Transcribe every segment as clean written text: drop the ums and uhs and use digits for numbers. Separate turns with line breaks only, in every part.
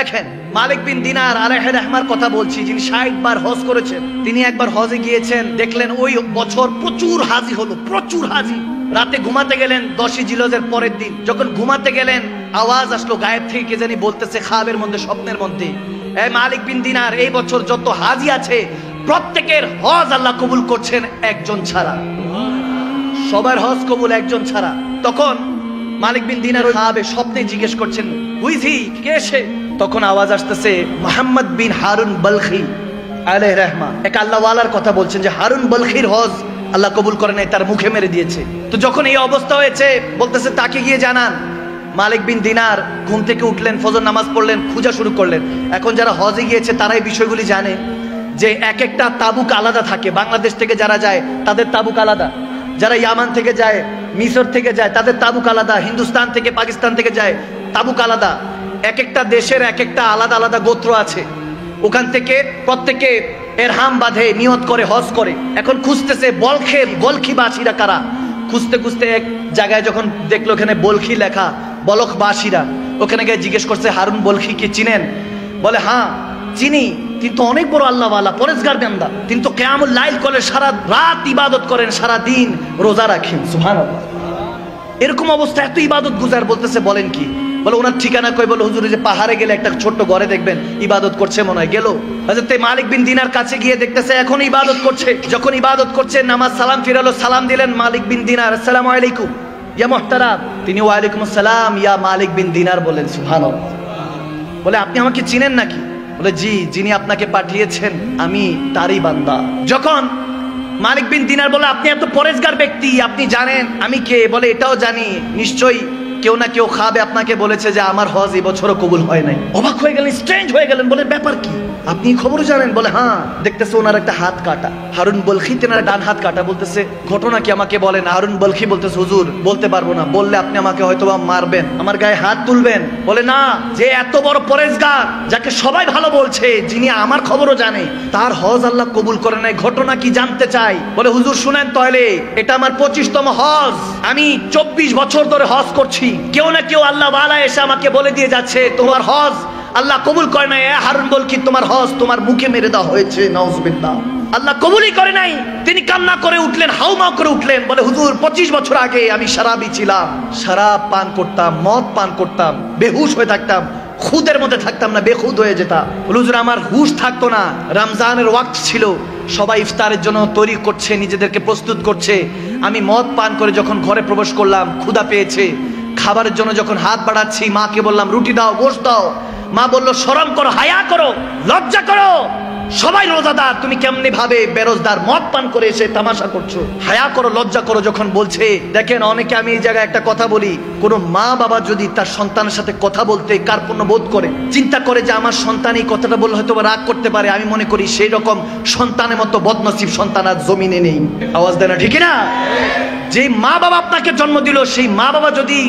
দেখেন মালিক বিন দিনার আলাইহি রাহমার কথা বলছি, যিনি 60 বার হজ করেছেন। তিনি একবার হজে গিয়েছেন, দেখলেন ওই বছর প্রচুর হাজি হলো, প্রচুর হাজি। রাতে ঘুমাতে গেলেন 10ই জিলহজের পরের দিন। যখন ঘুমাতে গেলেন আওয়াজ আসলো গায়েব থেকে, কে জানি বলতেছে খাবের মধ্যে, স্বপ্নের মধ্যে, এই মালিক বিন দিনার, এই বছর যত হাজি আছে প্রত্যেকের হজ আল্লাহ কবুল করছেন একজন ছাড়া। সবার হজ কবুল একজন ছাড়া। তখন মালিক বিন দিনার খাবে স্বপ্নে জিজ্ঞেস করছেন, হুইজি, কে সে? তখন আওয়াজ আসতেছে মুহাম্মদ বিন হারুন বলখি আলাইহির রাহমা, এক আল্লাহওয়ালার কথা বলছেন যে হারুন বলখির হজ আল্লাহ কবুল করে নাই, তার মুখে মেরে দিয়েছে। তো যখন এই অবস্থা হয়েছে বলতেছে তাকে গিয়ে জানান। মালিক বিন দিনার ঘুম থেকে উঠলেন, ফজর নামাজ পড়লেন, খোঁজা শুরু করলেন। এখন যারা হজে গিয়েছে তারা এই বিষয়গুলি জানে যে এক একটা তাবুক আলাদা থাকে। বাংলাদেশ থেকে যারা যায় তাদের তাবুক আলাদা, যারা ইয়ামান থেকে যায়, মিশর থেকে যায়, তাদের তাবুক আলাদা, হিন্দুস্তান থেকে পাকিস্তান থেকে যায় তাবুক আলাদা। এক একটা দেশের এক একটা আলাদা আলাদা গোত্র আছে। ওখান থেকে প্রত্যেকে এরহাম বাঁধে, নিয়ত করে হজ করে। এখন খুঁজতেছে বলখিবাসীরা কারা। খুঁজতে খুঁজতে এক জায়গায় যখন দেখলো ওখানে বলখি লেখা, বলখবাসীরা, ওখানে গিয়ে জিজ্ঞেস করছে হারুন বলখি কি চিনেন? বলে হ্যাঁ চিনি, কিন্তু অনেক বড় আল্লাহওয়ালা, পরেজগার বান্দা। তিনি তো কিয়ামুল লাইল করে সারা রাত ইবাদত করেন, সারা দিন রোজা রাখেন, সুবহানাল্লাহ। এরকম অবস্থা, এত ইবাদত গুজার। বলতেছে বলেন কি? বলে ওনার ঠিকানা কই? বলে হুজুর যে পাহাড়ে গেলে একটা ছোট্ট ঘরে দেখবেন ইবাদত করছে, মনে হয়। গেল হযরত মালিক বিন দিনার কাছে গিয়ে দেখতেছে এখন ইবাদত করছে। যখন ইবাদত করছে নামাজ সালাম ফিরালো, সালাম দিলেন মালিক বিন দিনার, আসসালামু আলাইকুম ইয়া মুহতারাম। তিনি ওয়ালাইকুম আসসালাম ইয়া মালিক বিন দিনার বলেন, সুবহানাল্লাহ। বলে আপনি আমাকে চিনেন নাকি? বলে জি, যিনি আপনাকে পাঠিয়েছেন আমি তারই বান্দা। যখন মালিক বিন দিনার বলে আপনি এত পরেজগার ব্যক্তি, আপনি জানেন আমি কে? বলে এটাও জানি, নিশ্চয়ই কেউ না কেউ খাবে আপনাকে বলেছে যে আমার হজ এই বছরও কবুল হয় নাই। অবাক হয়ে গেলেন, স্ট্রেঞ্জ হয়ে গেলেন। বলে ব্যাপার কি? আপনি খবর জানেন? বলে হ্যাঁ। দেখতেছে ওনার একটা হাত কাটা, হারুন বলখি তেনার ডান হাত কাটা। বলতেছে ঘটনা কি আমাকে বলেন। হারুন বলখি বলতেছে হুজুর বলতে পারবো না, বললে আপনি আমাকে হয়তো মারবেন, আমার গায়ে হাত তুলবেন। বলে না, যে এত বড় পরেজগার, যাকে সবাই ভালো বলছে, যিনি আমার খবরও জানে, তার হজ আল্লাহ কবুল করে নাই, ঘটনা কি জানতে চাই। বলে হুজুর শুনেন তাহলে, এটা আমার 25তম হজ, আমি 24 বছর ধরে হজ করছি। কেউ না কেউ আল্লাহ ওয়ালা এসে আমাকে বলে দিয়ে যাচ্ছে তোমার হজ আল্লাহ কবুল করে নাই। হারুন বলখি তোমার হজ তোমার মুখে মেরে দেওয়া হয়েছে, নাউজুবিল্লাহ, আল্লাহ কবুলই করে নাই। তিনি কান্না করে উঠলেন, হাউমাউ করে উঠলেন। বলে হুজুর 25 বছর আগে আমি শরাবী ছিলাম, শরাব পান করতাম, মদ পান করতাম, বেহুশ হয়ে থাকতাম, খুদের মধ্যে থাকতাম না, বেখুদ হয়ে যেতাম। হুজুর আমার হুশ থাকতো না। রমজানের ওয়াক্ত ছিল, সবাই ইফতারের জন্য তৈরি করছে, নিজেদেরকে প্রস্তুত করছে। আমি মদ পান করে যখন ঘরে প্রবেশ করলাম, ক্ষুধা পেয়েছে, খাবারের জন্য যখন হাত বাড়াচ্ছি, মাকে বললাম রুটি দাও, গোশত দাও। মা বলল শরম করো, হায়া করো, লজ্জা করো, সবাই রোজাদার, তুমি কেমনি ভাবে বেরোজদার মদ পান করে এসে তামাশা করছো, হায়া করো, লজ্জা করো। যখন বলছে, দেখেন অনেকে, আমি এই জায়গায় একটা কথা বলি, কোন মা বাবা যদি তার সন্তানের সাথে কথা বলতে কার্পণ্য বোধ করে, চিন্তা করে যে আমার সন্তান এই কথাটা বললে হয়তো রাগ করতে পারে, আমি মনে করি সেই রকম সন্তানের মতো বদনসিব সন্তান আর জমিনে নেই। আওয়াজ দেয় না, ঠিক না? যে মা বাবা আপনাকে জন্ম দিল, সেই মা বাবা যদি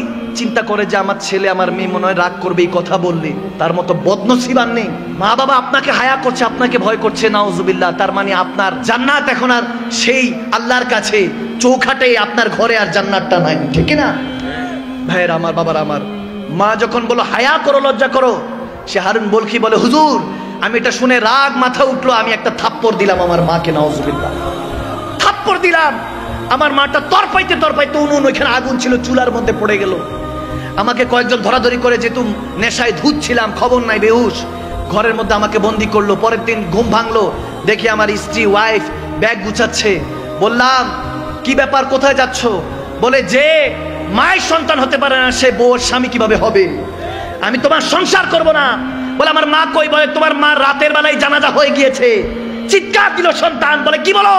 চিন্তা করে যে আমার ছেলে আমার মেয়ে মনে হয় রাগ করবে এই কথা বললে, তার মতো বদনসিব আর নেই। মা বাবা আপনাকে হায়া করছে, আপনাকে ভয় করছে, নাউজুবিল্লাহ, তার মানে আপনার জান্নাত এখন আর সেই আল্লাহর কাছে চৌখাটে, আপনার ঘরে আর জান্নাতটা নাই, ঠিক না ভাইয়ের আমার, বাবার আমার। মা যখন বলো হায়া করো, লজ্জা করো, সে হারুন বলখি বলে হুজুর আমি এটা শুনে রাগ মাথা উঠলো, আমি একটা থাপ্পড় দিলাম আমার মাকে, নাউজুবিল্লাহ, থাপ্পড় দিলাম। আমার মাটা তরপাইতে তরপাইতে উনুন, ওইখানে আগুন ছিল, চুলার মধ্যে পড়ে গেল। আমাকে কয়েকজন ধরাধরি করে, যেহেতু নেশায় ধুচ্ছিলাম, খবর নাই, বেহুশ, ঘরের মধ্যে আমাকে বন্দি করলো। পরের দিন ঘুম ভাঙলো, দেখি আমার স্ত্রী ওয়াইফ ব্যাগ গুছাচ্ছে। বললাম কি ব্যাপার, কোথায় যাচ্ছ? বলে যে মায়ের সন্তান হতে পারে না, সে বউর স্বামী কিভাবে হবে? আমি তোমার সংসার করব না। বলে আমার মা কই? বলে তোমার মা রাতের বেলায় জানাজা হয়ে গিয়েছে। চিৎকার দিল সন্তান। বলে কি বলো?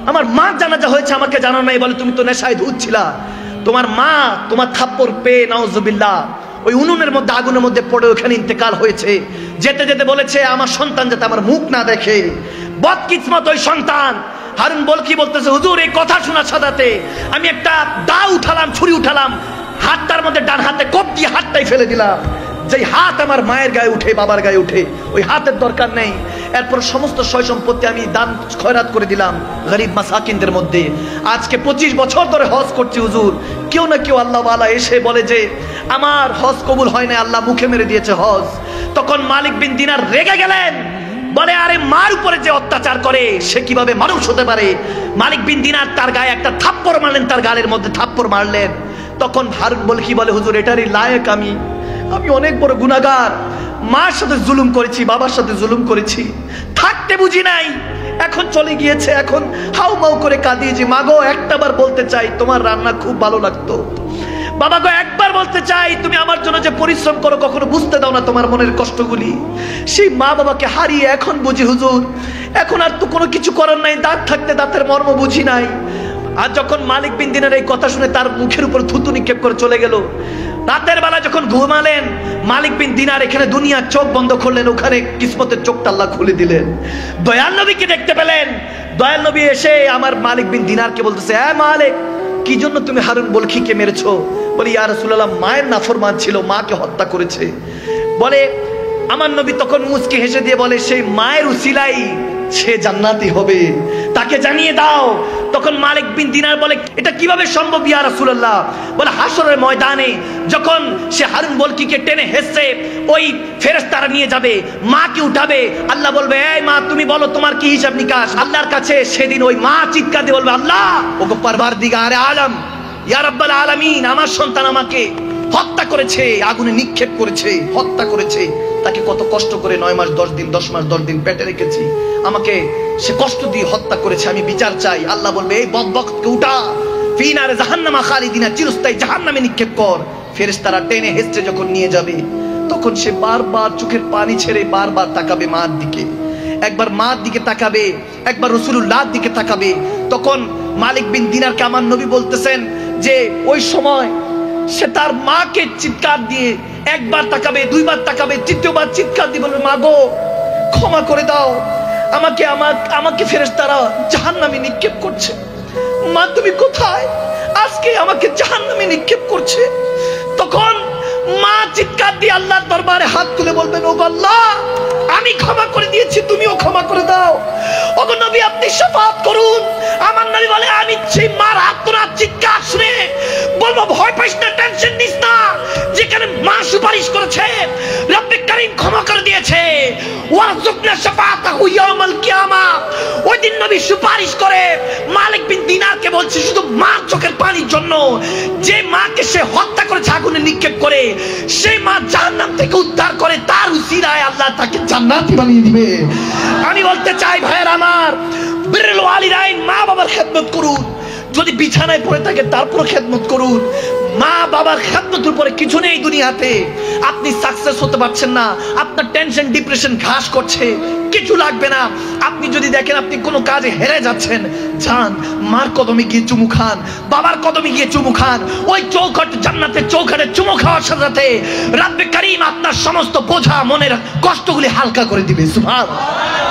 আমার মা জানাজা হয়েছে, আমাকে জানো নাই? বলে তুমি তো নেশায় ধুচ্ছিলা, তোমার মা তোমার থাপ্পড় পেয়ে নাউজুবিল্লাহ ওই উনুনের মধ্যে, আগুনের মধ্যে পড়ে ওখানে ইন্তেকাল হয়েছে। যেতে যেতে বলেছে আমার সন্তান যাতে আমার মুখ না দেখে। বদকিসমত ওই সন্তান। হারুন বলখি বলতেছে হুজুর এই কথা শোনার সাথে আমি একটা দা উঠালাম, ছুরি উঠালাম, হাতটার মধ্যে ডান হাতে কোপ দিয়ে হাতটাই ফেলে দিলাম। যেই হাত আমার মায়ের গায়ে উঠে, বাবার গায়ে উঠে, ওই হাতের দরকার নেই। এরপর সমস্ত সয় সম্পত্তি আমি দান খয়রাত করে দিলাম গরিব মাসাকিনদের মধ্যে। আজকে 25 বছর ধরে হজ করছি হুজুর, কেউ না কেউ আল্লাহ ওয়ালা এসে বলে যে আমার হজ কবুল হয় না, আল্লাহ মুখে মেরে দিয়েছে হজ। তখন মালিক বিন দিনার রেগে গেলেন, বলে আরে মার উপরে যে অত্যাচার করে সে কিভাবে মানুষ হতে পারে। মালিক বিন দিনার তার গায়ে একটা থাপ্পড় মারলেন, তার গালের মধ্যে থাপ্পড় মারলেন। তখন হারুন বলকি বলে হুজুর এটারই লায়েক আমি অনেক বড় গুনাহগার, মার সাথে জুলুম করেছি, বাবার সাথে জুলুম করেছি, থাকতে বুঝি নাই, এখন চলে গিয়েছে, এখন হাউ মাউ করে কাঁদিয়েছি। মাগো একটাবার বলতে চাই তোমার রান্না খুব ভালো লাগতো, বাবা গো একবার বলতে চাই তুমি আমার জন্য যে পরিশ্রম করো কখনো বুঝতে দাও না তোমার মনের কষ্টগুলি। সেই মা বাবাকে হারিয়ে এখন বুঝি হুজুর, এখন আর তো কোনো কিছু করার নাই, দাঁত থাকতে দাঁতের মর্ম বুঝি নাই। আর যখন মালিক বিন দিনার এই কথা শুনে তার মুখের উপর থুতু নিক্ষেপ করে চলে গেল। রাতের বেলা যখন ঘুমালেন মালিক বিন দিনার এখানে দুনিয়ার চোখ বন্ধ করলেন, ওখানে কিসমতের চোখটা আল্লাহ খুলে দিলেন। দয়াল নবীকে দেখতে পেলেন। দয়াল নবী এসে আমার মালিক বিন দিনারকে বলতেছে, হ্যাঁ মালিক কি জন্য তুমি হারুন বলখিকে মেরেছো? বলি ইয়া রাসূলুল্লাহ মায়ের নাফরমান ছিল, মাকে হত্যা করেছে। বলে আমার নবী তখন মুচকি হেসে দিয়ে বলে সেই মায়ের উসিলাই সে জান্নাতি হবে, তাকে জানিয়ে দাও। তখন মালিক বিন দিনার বলে এটা কিভাবে সম্ভব ইয়া রাসূলুল্লাহ? বলে হাসরের ময়দানে যখন সে হারুন বলকিকে টেনে হেসে ওই ফেরেশতারা নিয়ে যাবে, মাকে উঠাবে, আল্লাহ বলবে এই মা তুমি বলো তোমার কি হিসাব নিকাশ। আল্লাহর কাছে সেদিন ওই মা চিৎকার দিয়ে বলবে আল্লাহ ওগো পারওয়ারদিগারে আলম ইয়া রাব্বাল আলামিন, আমার সন্তান আমাকে হত্যা করেছে, আগুনে নিক্ষেপ করেছে, হত্যা করেছে, তাকে কত কষ্ট করে 9 মাস 10 দিন 10 মাস 10 দিন পেটে রেখেছি, আমাকে সে কষ্ট দিয়ে হত্যা করেছে, আমি বিচার চাই। আল্লাহ বলবে এই বদবখতকে উঠা, ফি নারে জাহান্নামা খালিদিনা, চিরস্থায়ী জাহান্নামে নিক্ষেপ কর। ফেরেশতারা টেনে হেসে যখন নিয়ে যাবে তখন সে বারবার চোখের পানি ছেড়ে বারবার তাকাবে মার দিকে, একবার মার দিকে তাকাবে, একবার রাসূলুল্লাহর দিকে তাকাবে। তখন মালিক বিন দিনারকে আমার নবী বলতেছেন যে ওই সময় সে তার মাকে চিৎকার দিয়ে একবার তাকাবে, দুইবার তাকাবে, তৃতীয়বার চিৎকার দিয়ে বলবে মা গো ক্ষমা করে দাও আমাকে, আমাকে ফেরেশতারা জাহান্নামে নিক্ষেপ করছে, মা তুমি কোথায়? আজকে আমাকে জাহান্নামে নিক্ষেপ করছে। তখন মা চিৎকার দিয়ে আল্লাহর দরবারে হাত তুলে বলবেন ওগো আল্লাহ আমি ক্ষমা করে দিয়েছি, তুমিও ক্ষমা করে দাও। ওগো নবী আপনি শাফাআত করুন। আমার নবী বলে আমি সেই মার আর্তনাদ চিৎকার শুনে বলবো ভয় পাইস না, টেনশন নিস না, যেখানে মা সুপারিশ করেছে রব্বে কারীম ক্ষমা করে দিয়েছে, ওয়ারযুকনা শাফাআতাহু ইয়াউমাল কিয়ামা। ওই দিন নবী সুপারিশ করে মালিক বিন দিনারকে বলছে শুধু মার চোখের পানির জন্য, যে মাকে সে হত্যা করেছে আগুনে নিক্ষেপ করে, সেই মা জাহান্নাম থেকে উদ্ধার করে, তার উসিলায় আল্লাহ তাকে জান্নাতি বানিয়ে দিবে। আমি বলতে চাই ভাইয়ের আমার, বিররুল ওয়ালিদাইন মা বাবার খেদমত করুন, যদি বিছানায় পড়ে থাকে তারপর খেদমত করুন। মা বাবার খেদমতের উপরে কিছু নেই দুনিয়াতে। আপনি সাকসেস হতে পারছেন না, আপনার টেনশন ডিপ্রেশন ঘাস করছে, কিছু লাগবে না। আপনি যদি দেখেন আপনি কোনো কাজে হেরে যাচ্ছেন, যান মার কদমে গিয়ে চুমু খান, বাবার কদমে গিয়ে চুমু খান। ওই চৌখট জান্নাতের চৌখাটে চুমু খাওয়ার সাথে রব্বে কারীম আপনার সমস্ত বোঝা মনের কষ্টগুলি হালকা করে দিবে। সুবহানাল্লাহ।